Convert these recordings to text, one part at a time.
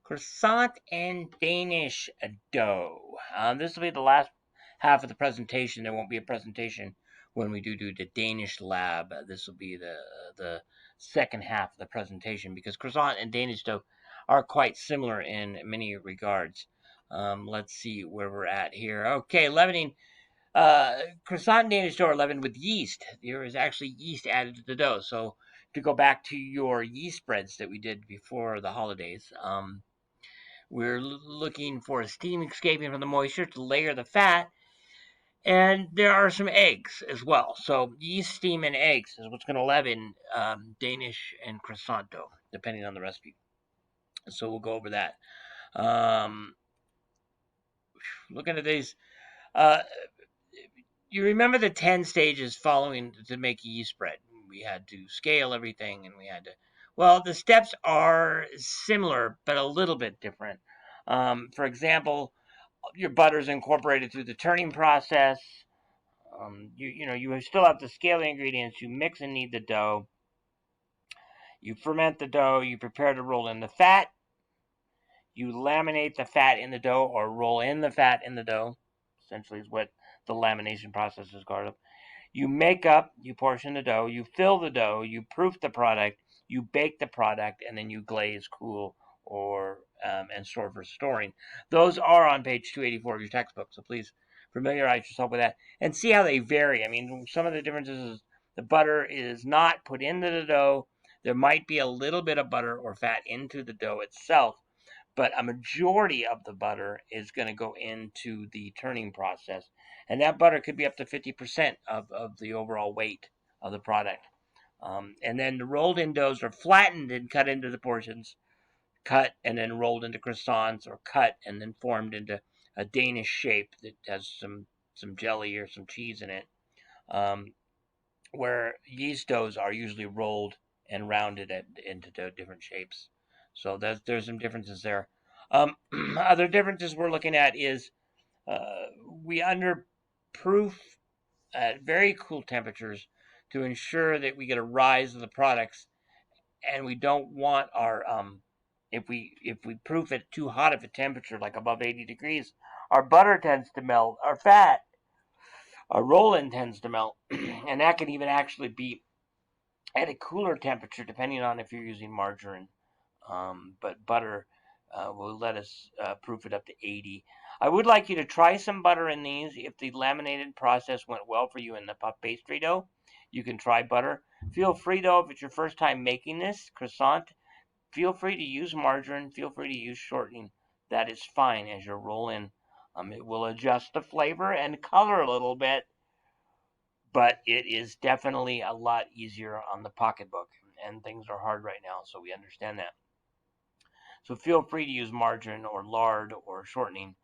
Croissant and Danish dough. This will be the last half of the presentation. There won't be a presentation when we do the Danish lab. This will be the second half of the presentation because croissant and Danish dough are quite similar in many regards. Let's see where we're at here. Okay, leavening. Croissant and Danish dough are leavened with yeast. There is actually yeast added to the dough. So to go back to your yeast spreads that we did before the holidays, we're looking for a steam escaping from the moisture to layer the fat, and there are some eggs as well. So yeast, steam, and eggs is what's going to leaven Danish and croissant dough, depending on the recipe. So we'll go over that. Um, Looking at these, uh, you remember the 10 stages following to make a yeast spread. We had to scale everything, and we had to. Well, the steps are similar, but a little bit different. For example, your butter is incorporated through the turning process. You still have to scale the ingredients. You mix and knead the dough. You ferment the dough. You prepare to roll in the fat. You laminate the fat in the dough or roll in the fat in the dough. Essentially, is what the lamination process is called. You make up. You portion the dough. You fill the dough. You proof the product. You bake the product, and then you glaze, cool, or and store for storing. Those are on page 284 of your textbook, so please familiarize yourself with that and see how they vary. I mean, some of the differences is the butter is not put into the dough. There might be a little bit of butter or fat into the dough itself, but a majority of the butter is going to go into the turning process. And that butter could be up to 50% of the overall weight of the product. And then the rolled in doughs are flattened and cut into the portions, cut and then rolled into croissants, or cut and then formed into a Danish shape that has some jelly or some cheese in it. Where yeast doughs are usually rolled and rounded into different shapes. So there's some differences there. Other differences we're looking at is we underproof at very cool temperatures to ensure that we get a rise of the products, and we don't want our if we proof it too hot of a temperature, like above 80 degrees, our butter tends to melt, our fat, our roll-in tends to melt, and that can even actually be at a cooler temperature, depending on if you're using margarine. But butter will let us proof it up to 80. I would like you to try some butter in these. If the laminated process went well for you in the puff pastry dough, you can try butter. Feel free, though, if it's your first time making this croissant, feel free to use margarine. Feel free to use shortening. That is fine as you roll in. It will adjust the flavor and color a little bit, but it is definitely a lot easier on the pocketbook, and things are hard right now, so we understand that. So feel free to use margarine or lard or shortening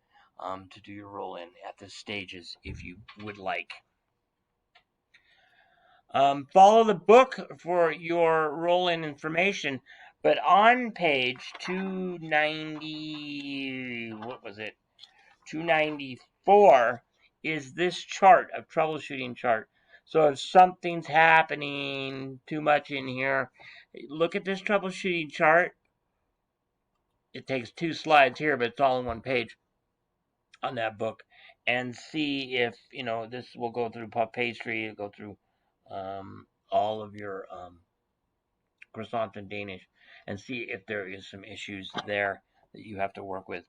to do your roll in at the stages if you would like. Follow the book for your roll in information, but on page 290, what was it? 294 is this chart of troubleshooting chart. So if something's happening too much in here, look at this troubleshooting chart. It takes 2 slides here, but it's all in one page on that book, and see if this will go through puff pastry, it'll go through all of your croissants and Danish, and see if there is some issues there that you have to work with.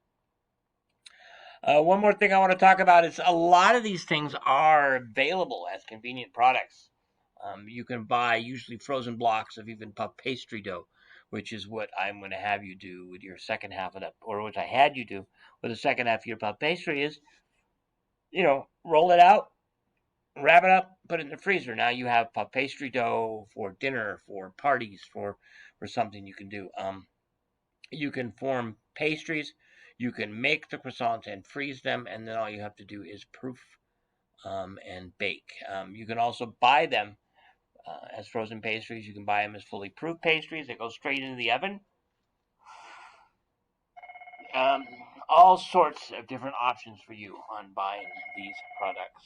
One more thing I want to talk about is a lot of these things are available as convenient products. You can buy usually frozen blocks of even puff pastry dough, which is what I'm going to have you do with your second half of that, or which I had you do with the second half of your puff pastry is, roll it out, wrap it up, put it in the freezer. Now you have puff pastry dough for dinner, for parties, for something you can do. You can form pastries. You can make the croissants and freeze them, and then all you have to do is proof and bake. You can also buy them as frozen pastries. You can buy them as fully proof pastries that go straight into the oven. Um, all sorts of different options for you on buying these products.